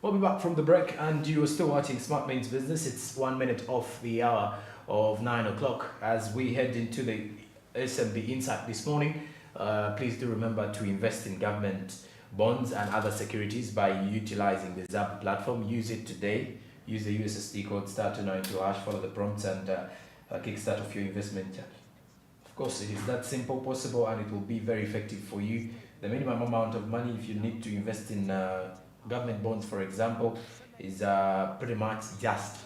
We'll be back from the break, and you are still watching Smart Means Business. It's 1 minute off the hour of 9 o'clock as we head into the SMB Insight this morning. Please do remember to invest in government bonds and other securities by utilizing the Zap platform. Use it today. Use the USSD code *292#, follow the prompts, and kickstart of your investment. Of course, it is that simple, possible, and it will be very effective for you. The minimum amount of money if you need to invest in government bonds, for example, is pretty much just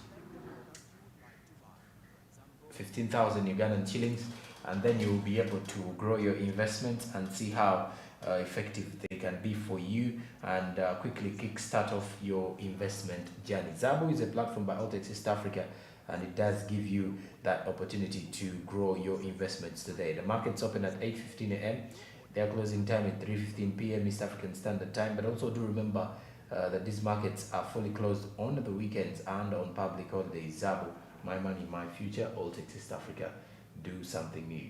15,000 Ugandan shillings, and then you will be able to grow your investments and see how effective they can be for you, and quickly kickstart off your investment journey. Zabu is a platform by Altex East Africa, and it does give you that opportunity to grow your investments today. The markets open at 8:15 a.m. Their closing time at 3:15 p.m. East African Standard Time, but also do remember that these markets are fully closed on the weekends and on public holidays. Zabu, my money, my future, Altex East Africa, do something new.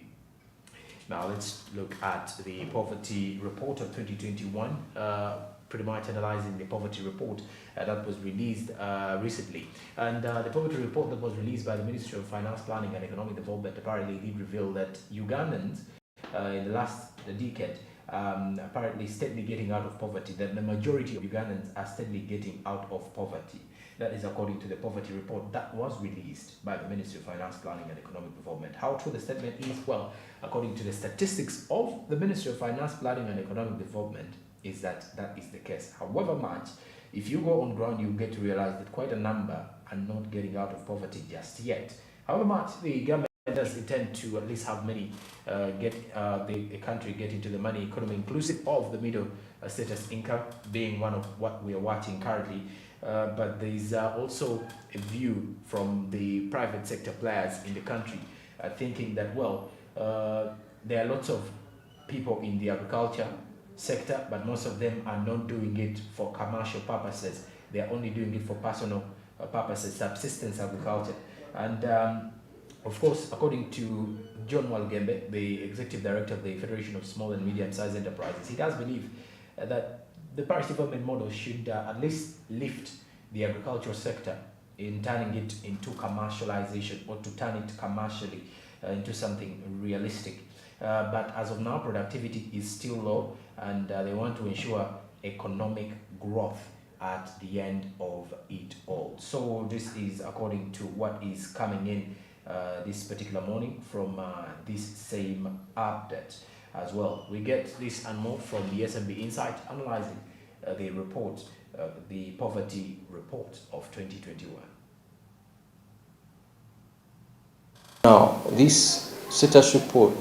Now let's look at the poverty report of 2021, pretty much analyzing the poverty report that was released recently. And the poverty report that was released by the Ministry of Finance, Planning and Economic Development apparently did reveal that Ugandans in the last decade apparently steadily getting out of poverty, that the majority of Ugandans are steadily getting out of poverty. That is according to the poverty report that was released by the Ministry of Finance, Planning and Economic Development. How true the statement is? Well, according to the statistics of the Ministry of Finance, Planning and Economic Development, is that that is the case. However much, if you go on ground, you get to realize that quite a number are not getting out of poverty just yet. However much, the government does intend to at least have many the country get into the money economy, inclusive of the middle status income being one of what we are watching currently. But there is also a view from the private sector players in the country thinking that, well, there are lots of people in the agriculture sector, but most of them are not doing it for commercial purposes. They are only doing it for personal purposes, subsistence agriculture. And of course, according to John Walgembe, the Executive Director of the Federation of Small and Medium-Sized Enterprises, he does believe that the parish development model should at least lift the agricultural sector in turning it into commercialization, or to turn it commercially into something realistic. But as of now, productivity is still low, and they want to ensure economic growth at the end of it all. So this is according to what is coming in this particular morning from this same update as well. We get this and more from the SMB Insight, analyzing the report, the poverty report of 2021. Now, this status report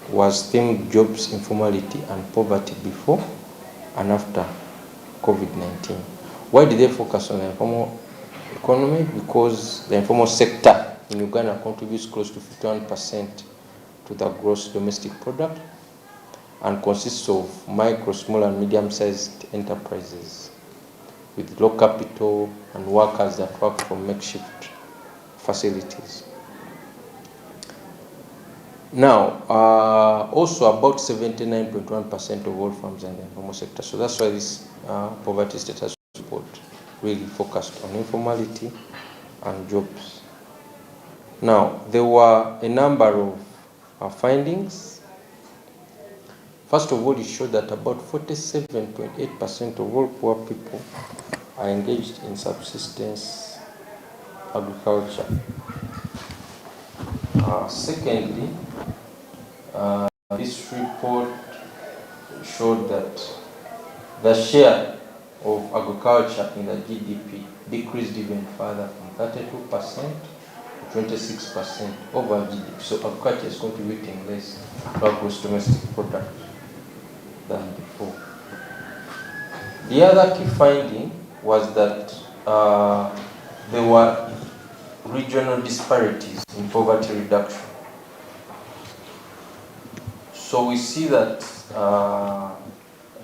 was themed jobs, informality and poverty before and after COVID-19. Why did they focus on the informal economy? Because the informal sector in Uganda contributes close to 51% to the gross domestic product and consists of micro, small and medium-sized enterprises with low capital and workers that work from makeshift facilities. Now, also about 79.1% of all farms are in the informal sector. So that's why this poverty status report really focused on informality and jobs. Now, there were a number of findings. First of all, it showed that about 47.8% of all poor people are engaged in subsistence agriculture. Secondly, this report showed that the share of agriculture in the GDP decreased even further from 32% to 26% over GDP. So agriculture is contributing less to our gross domestic product than before. The other key finding was that there were regional disparities in poverty reduction. So we see that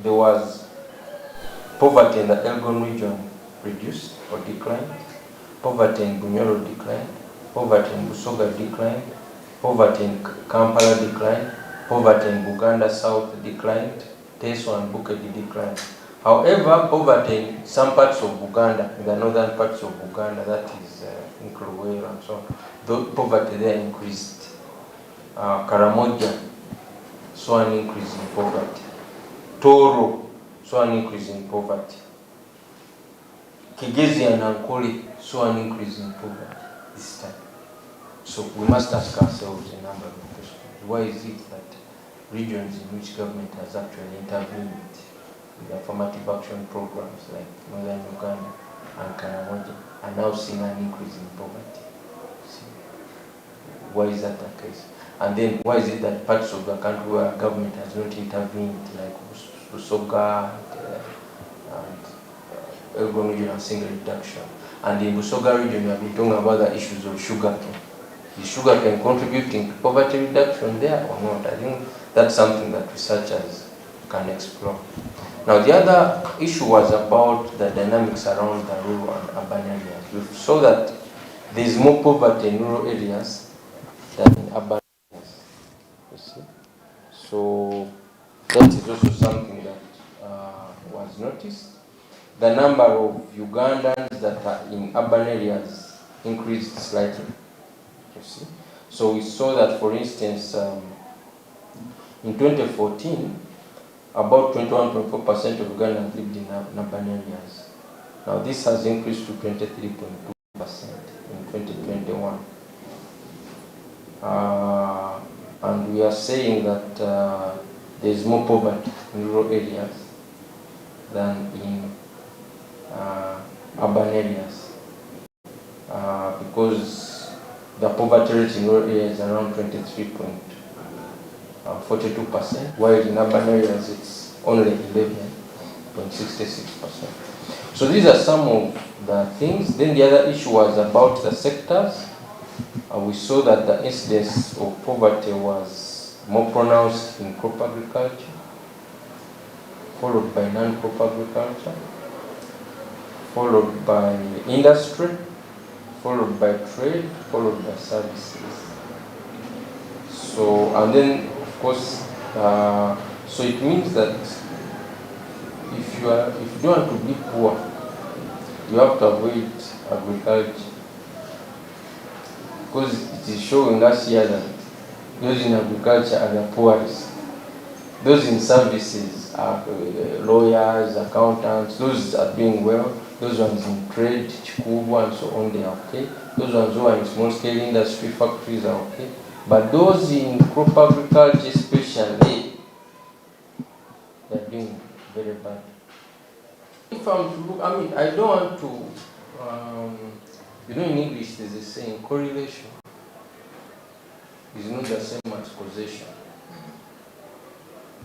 there was poverty in the Elgon region reduced or declined, poverty in Bunyoro declined, poverty in Busoga declined, poverty in Kampala declined, poverty in Buganda South declined, Teso and Bukedi declined. However, poverty in some parts of Uganda, in the northern parts of Uganda, that is in Kruwero and so on, the poverty there increased. Karamoja saw an increase in poverty. Toro saw an increase in poverty. Kigezi and Ankole saw an increase in poverty this time. So we must ask ourselves a number of questions. Why is it that regions in which government has actually intervened with affirmative action programs like Northern Uganda and Karamoja are now seeing an increase in poverty? See, why is that the case? And then why is it that parts of the country where government has not intervened, like Busoga and Elgon region and single reduction? And in Busoga region, we have been talking about the issues of sugar cane. Is sugar cane contributing to poverty reduction there or not? I think that's something that researchers can explore. Now, the other issue was about the dynamics around the rural and urban areas. We saw that there is more poverty in rural areas than in urban areas. You see? So that is also something that was noticed. The number of Ugandans that are in urban areas increased slightly. You see? So we saw that, for instance, in 2014, about 21.4% of Ugandans lived in urban areas. Now this has increased to 23.2% in 2021. And we are saying that there is more poverty in rural areas than in urban areas, because the poverty rate in rural areas is around 23.42%, while in urban areas it's only 11.66%. So these are some of the things. Then the other issue was about the sectors. We saw that the incidence of poverty was more pronounced in crop agriculture, followed by non-crop agriculture, followed by industry, followed by trade, followed by services. So, and then of course, so it means that if you don't want to be poor, you have to avoid agriculture, because it is showing us here that those in agriculture are the poorest. Those in services are lawyers, accountants, those are doing well. Those ones in trade, Chikubu and so on, they are okay. Those ones who are in small-scale industry, factories are okay. But those in crop agriculture especially, they are doing very bad. If I'm to look, I mean, I don't want to, in English there's a saying, correlation is not the same as causation.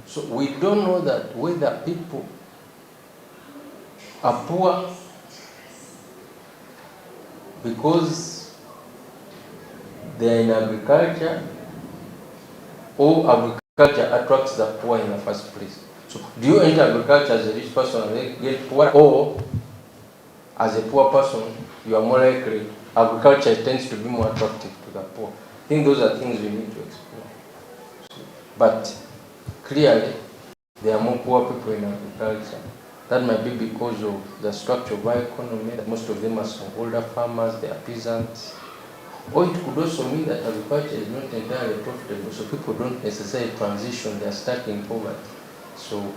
So we don't know that whether people are poor because they are in agriculture, or agriculture attracts the poor in the first place. So do you enter agriculture as a rich person and then get poor, or as a poor person you are more likely, agriculture tends to be more attractive to the poor? I think those are things we need to explore. But clearly there are more poor people in agriculture. That might be because of the structure of our economy, that most of them are smallholder farmers, they are peasants. Or it could also mean that agriculture is not entirely profitable, so people don't necessarily transition, they are stuck in poverty. So,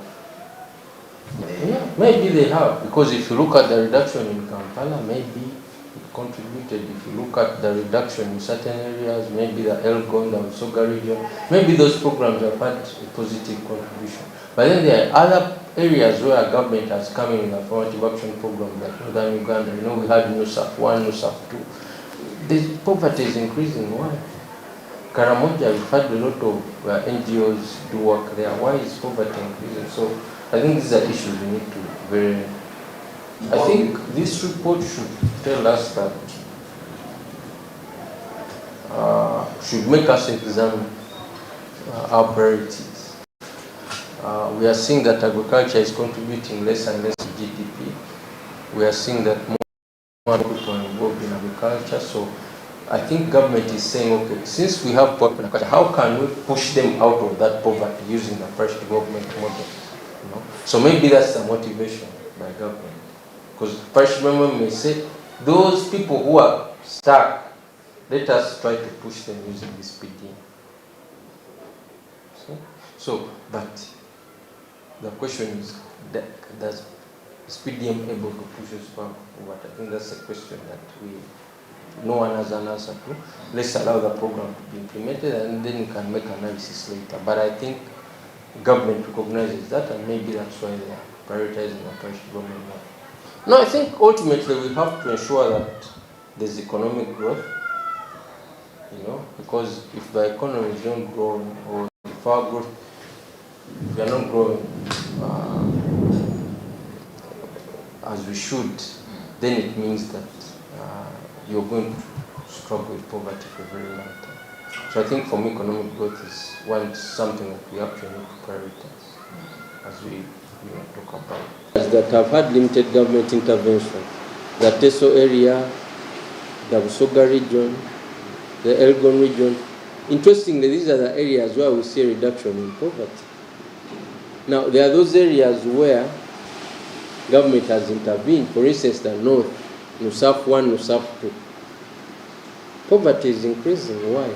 yeah, maybe they have, because if you look at the reduction in Kampala, maybe it contributed. If you look at the reduction in certain areas, maybe the Elgon, the Usoga region, maybe those programs have had a positive contribution. But then there are other areas where government has come in with affirmative action programs, like Northern Uganda. You know, we had NUSAF 1, NUSAF 2. The poverty is increasing. Why? Karamoja, we've had a lot of NGOs do work there. Why is poverty increasing? So I think these are issues we need to very... I think this report should tell us that, should make us examine our priorities. We are seeing that agriculture is contributing less and less to GDP. We are seeing that more people are involved in agriculture. So I think government is saying, okay, since we have poor people in agriculture, how can we push them out of that poverty using the fresh development model? You know? So maybe that's the motivation by government. Because parish member may say, those people who are stuck, let us try to push them using this PDM. So, but the question is, does PDM able to push us forward? I think that's a question that no one has an answer to. Let's allow the program to be implemented and then we can make analysis later. But I think government recognizes that, and maybe that's why they are prioritizing the parish development. No, I think ultimately we have to ensure that there's economic growth, because if the economy is not growing, or if our growth, if we are not growing as we should, then it means that you're going to struggle with poverty for a very long time. So I think for me, economic growth is something that we actually need to prioritize as we talk about. That have had limited government intervention, the Teso area, the Busoga region, the Elgon region. Interestingly, these are the areas where we see a reduction in poverty. Now, there are those areas where government has intervened, for instance, the North, Nusaf 1, Nusaf 2. Poverty is increasing. Why?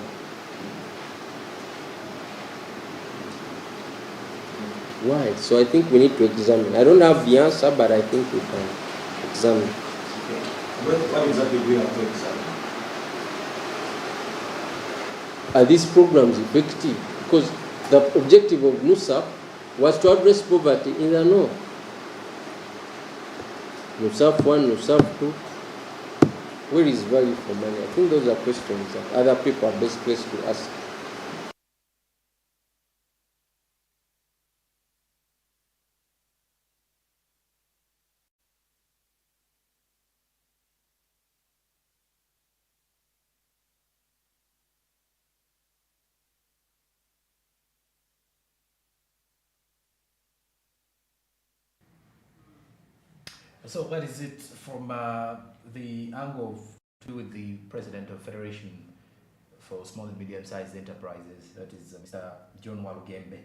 Why? So I think we need to examine. I don't have the answer, but I think we can examine. Okay. What exactly do we have to examine? Are these programs effective? Because the objective of NUSAP was to address poverty in the North. NUSAP 1, NUSAP 2. Where is value for money? I think those are questions that other people are best placed to ask. So what is it from the angle of to do with the President of Federation for Small and Medium-Sized Enterprises, that is Mr. John Walugembe,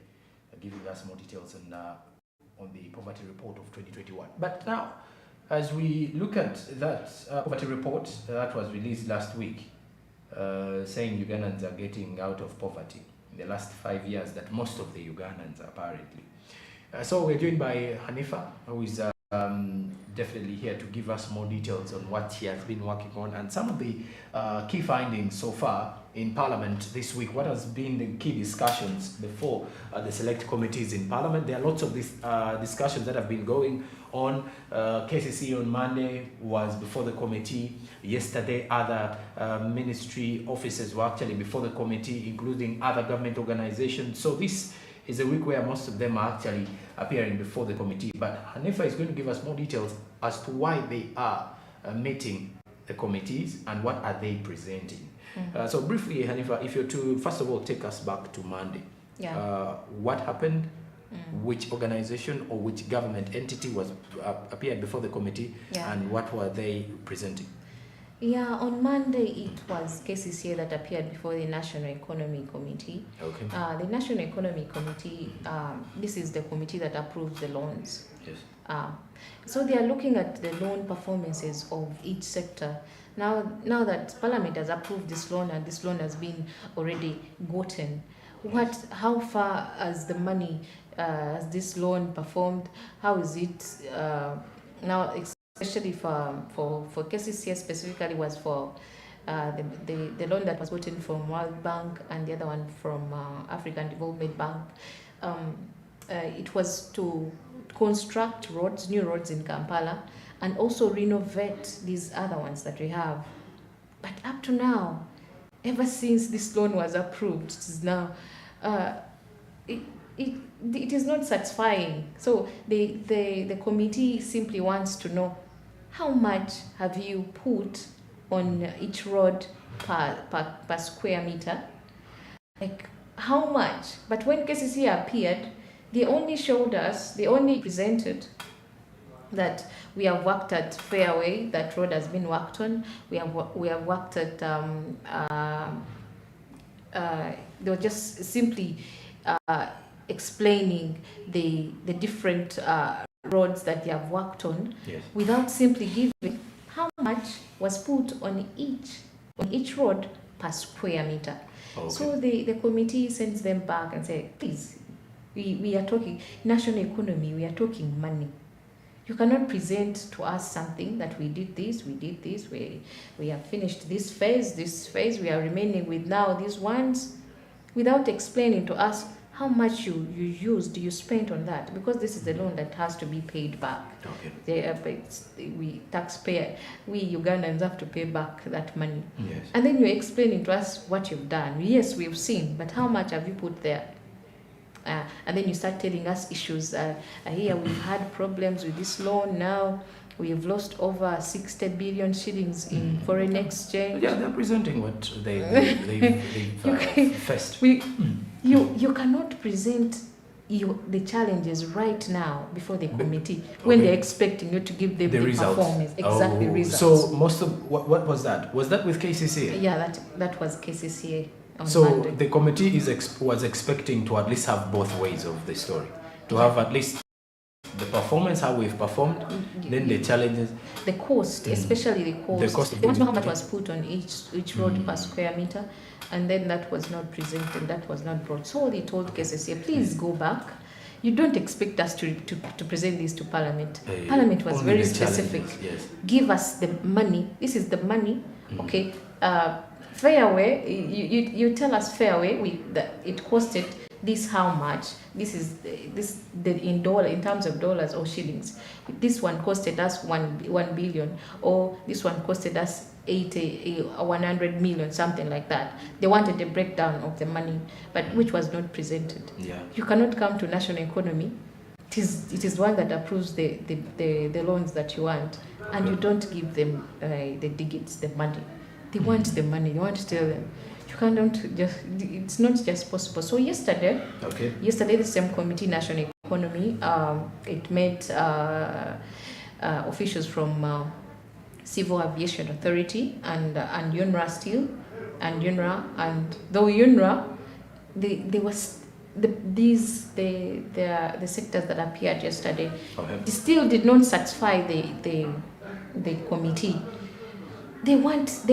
giving us more details on the poverty report of 2021. But now, as we look at that poverty report that was released last week, saying Ugandans are getting out of poverty in the last 5 years, that most of the Ugandans apparently. So we're joined by Hanifa, who is definitely here to give us more details on what he has been working on and some of the key findings so far in Parliament this week. What has been the key discussions before the select committees in Parliament? There are lots of these discussions that have been going on. KCC on Monday was before the committee. Yesterday, other ministry officers were actually before the committee, including other government organizations. So this is a week where most of them are actually appearing before the committee. But Hanifa is going to give us more details as to why they are meeting the committees and what are they presenting. So briefly, Hanifa, if you're to, first of all, take us back to Monday. Yeah. What happened? Which organization or which government entity was appeared before the committee, and what were they presenting? Yeah, on Monday it was KCCA that appeared before the National Economy Committee. Okay. The National Economy Committee, this is the committee that approves the loans. Yes. So they are looking at the loan performances of each sector. Now that Parliament has approved this loan and this loan has been already gotten, how far has the money, has this loan performed? How is it now? Especially for KCCS specifically was for the loan that was gotten from World Bank and the other one from African Development Bank. It was to construct roads, new roads in Kampala, and also renovate these other ones that we have. But up to now, ever since this loan was approved, it is now it is not satisfying. So the committee simply wants to know how much have you put on each road per square meter? Like how much? But when KCC appeared, they only presented that we have worked at Fairway, that road has been worked on. We have worked at they were just simply explaining the different roads that they have worked on, Yes. without simply giving how much was put on each road per square meter. Okay. So the committee sends them back and say, please, we are talking national economy, we are talking money. You cannot present to us something that we did this, we have finished this phase, we are remaining with now these ones, without explaining to us how much you spent on that, because this is a loan that has to be paid back. Okay. We taxpayer, we Ugandans have to pay back that money. Yes. And then you're explaining to us what you've done. Yes, we've seen, but how much have you put there? And then you start telling us issues. Here we've had problems with this loan. Now we have lost over 60 billion shillings in foreign exchange. Yeah, they're presenting what they've faced. You cannot present the challenges right now before the committee when they're expecting you to give them the results. performance. Exactly, results. So most of what was that? Was that with KCCA? Yeah, that was KCCA. So Monday. the committee was expecting to at least have both ways of the story, to have at least the performance, how we've performed, then the challenges, the cost, especially the cost. The cost of They want to know how the- much was put on each road per square meter, and then that was not presented, that was not brought. So they told KCCA, please go back. You don't expect us to present this to Parliament. Parliament was only very the specific. challenges, yes. Give us the money. This is the money. Okay. Fairway. You tell us fairway. That it costed this how much. This is in terms of dollars or shillings. This one costed us 1 billion, or this one costed us 100 million, something like that. They wanted a breakdown of the money, but which was not presented. Yeah. You cannot come to national economy. It is one that approves the loans that you want, and you don't give them the digits, the money. They want the money. You want to tell them. You cannot just. It's not just possible. So yesterday, the same committee, national economy, it met officials from Civil Aviation Authority and UNRWA still, and UNRWA, and though UNRWA, there was the sectors that appeared yesterday, they still did not satisfy the committee. They want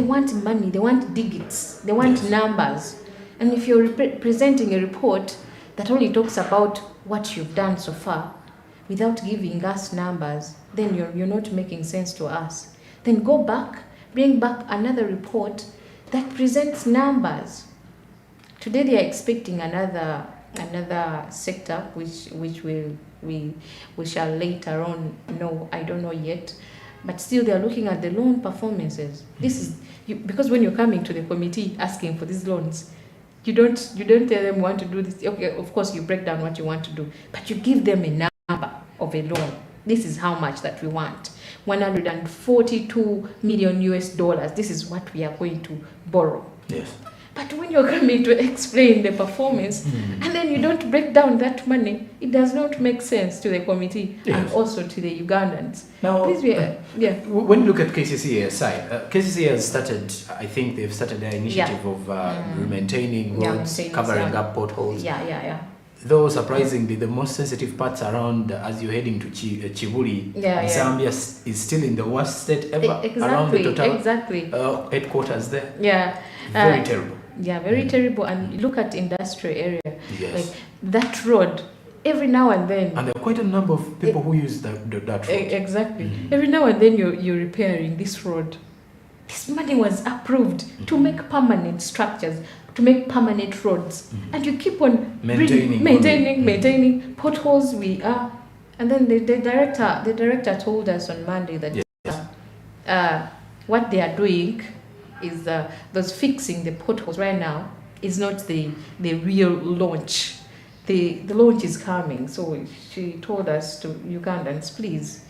money, they want digits, they want numbers. And if you're presenting a report that only talks about what you've done so far without giving us numbers, then you're not making sense to us. Then go back, bring back another report that presents numbers. Today they are expecting another sector which we shall later on know. I don't know yet. But still, they are looking at the loan performances. This is because when you're coming to the committee asking for these loans, you don't tell them you want to do this. Okay, of course you break down what you want to do, but you give them a number of a loan. This is how much that we want. $142 million US. This is what we are going to borrow. Yes. But when you're coming to explain the performance and then you don't break down that money, it does not make sense to the committee and also to the Ugandans. Now, please, when you look at KCCA aside, KCCA has started, I think they've started their initiative of maintaining roads, covering up potholes. Though surprisingly, the most sensitive parts around as you're heading to Chibuli, Zambia is still in the worst state ever. Around the total headquarters there. Very terrible. Yeah, very terrible. And look at industrial area. Yes. Like that road, every now and then. And there are quite a number of people who use that road. Exactly. Every now and then you're repairing this road. This money was approved to make permanent structures, to make permanent roads. And you keep on maintaining potholes. And then the director told us on Monday that what they are doing is those fixing the potholes right now is not the real launch. The launch is coming. So she told us to Ugandans, please,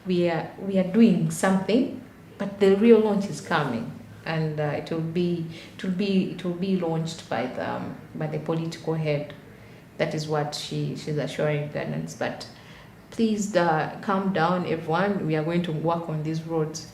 we are doing something, but the real launch is coming, and it will be launched by the political head. That is what she's assuring Ugandans. But please calm down, everyone. We are going to work on these roads.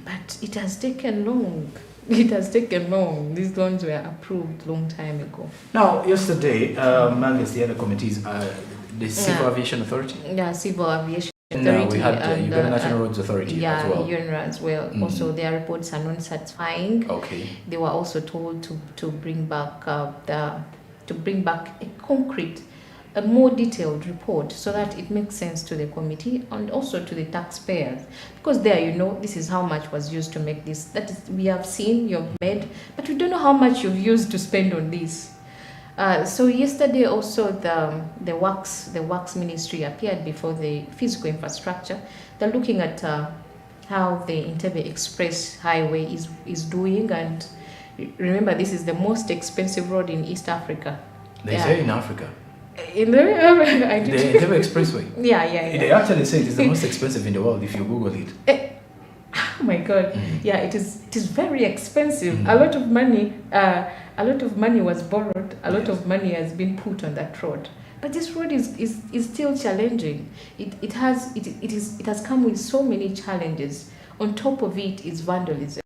But it has taken long. it has taken long. These loans were approved long time ago. Now, yesterday, amongst the other committees, the Civil Aviation Authority. Yeah, Civil Aviation No, Authority. we had and Uganda National Roads Authority as well. Yeah, UNRA as well. Also, their reports are not satisfying. Okay. They were also told to bring back a concrete, a more detailed report so that it makes sense to the committee and also to the taxpayers. Because there, this is how much was used to make this. That is, we have seen you've made, but we don't know how much you've used to spend on this. So yesterday also the works ministry appeared before the physical infrastructure. They're looking at how the Entebbe Express Highway is doing, and remember this is the most expensive road in East Africa. They say in Africa. In the Entebbe Expressway. Yeah. They actually say it is the most expensive in the world if you Google it. Oh my God! Yeah, it is very expensive. A lot of money. A lot of money was borrowed. A lot of money has been put on that road. But this road is still challenging. It has come with so many challenges. On top of it is vandalism.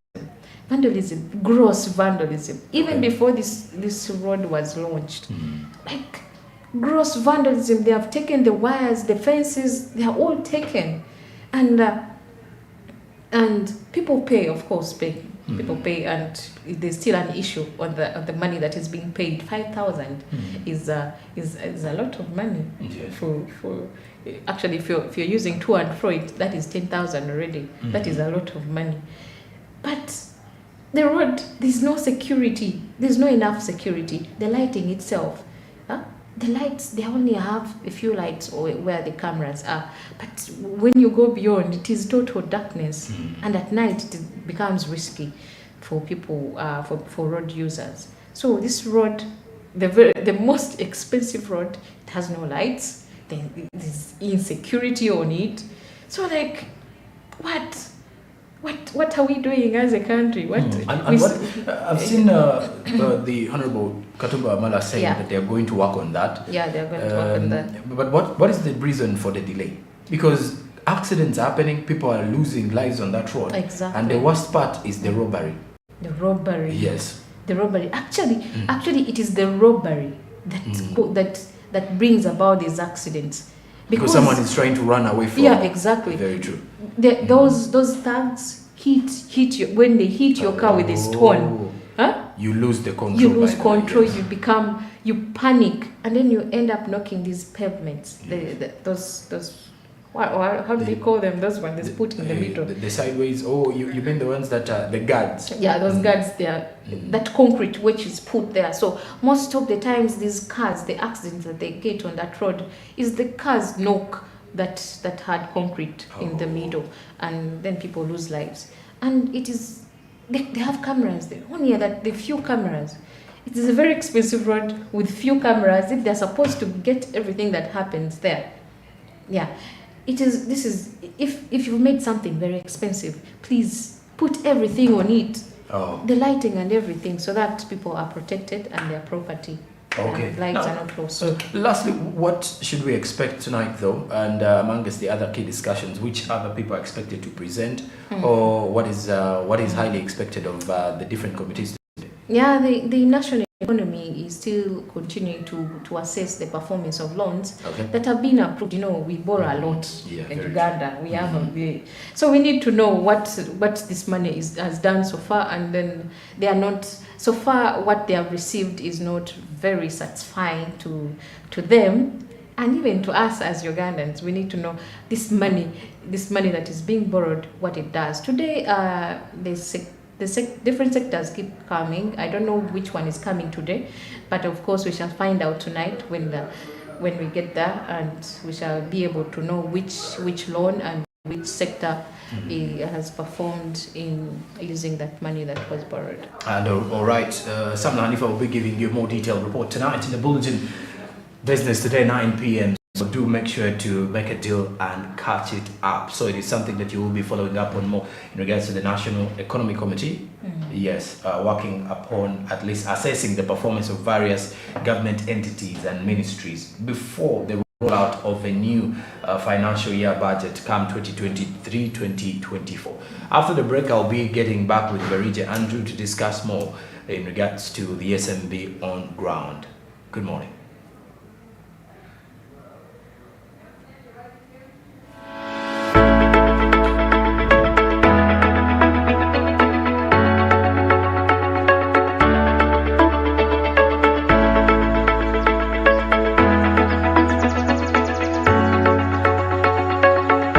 Gross vandalism. Even before this road was launched, like gross vandalism. They have taken the wires, the fences. They are all taken, and people pay. Of course, pay. People pay, and there's still an issue on the money that is being paid. 5,000 is a lot of money. Yes. For actually, if you're using to and fro, that is 10,000 already. That is a lot of money. But the road, there's no security. There's not enough security. The lighting itself, the lights, they only have a few lights or where the cameras are. But when you go beyond, it is total darkness. And at night, it becomes risky for people, for road users. So this road, the most expensive road, it has no lights. There's insecurity on it. So like, what are we doing as a country? I've seen the Honorable Katumba Amala saying that they're going to work on that. Yeah, they're going to work on that. But what is the reason for the delay? Because accidents are happening, people are losing lives on that road. Exactly. And the worst part is the robbery. The robbery. Yes. The robbery. Actually, it is the robbery that brings about these accidents. Because someone is trying to run away from. Yeah, exactly. Very true. Those thugs hit you when they hit your car with a stone. You lose the control. You lose control. Yes. You panic, and then you end up knocking these pavements. How do they call them? Those ones that's put in the middle. The sideways. Oh, you mean the ones that are the guards? Yeah, those guards there. That concrete which is put there. So most of the times these cars, the accidents that they get on that road is the cars knock that hard concrete in the middle, and then people lose lives. And it is they have cameras there. Only that the few cameras. It is a very expensive road with few cameras. If they're supposed to get everything that happens there, yeah. If you've made something very expensive, please put everything on it. The lighting and everything, so that people are protected and their property and lives are not lost. Lastly, what should we expect tonight though? And amongst the other key discussions, which other people are expected to present, or what is highly expected of the different committees today? Yeah, the national economy is still continuing to assess the performance of loans that have been approved. We borrow a lot in Uganda. We have so we need to know what this money has done so far, and then they are not so far. What they have received is not very satisfying to them, and even to us as Ugandans. We need to know this money that is being borrowed, what it does. Today, different sectors keep coming. I don't know which one is coming today, but of course we shall find out tonight when we get there, and we shall be able to know which loan and which sector has performed in using that money that was borrowed. And all right, Sam Hanifa will be giving you a more detailed report tonight in the Bulletin Business Today, 9 p.m. So do make sure to make a deal and catch it up. So it is something that you will be following up on more in regards to the National Economic Committee. Yes, working upon at least assessing the performance of various government entities and ministries before the rollout of a new financial year budget come 2023-2024. After the break, I'll be getting back with Barija Andrew to discuss more in regards to the SMB on ground. Good morning.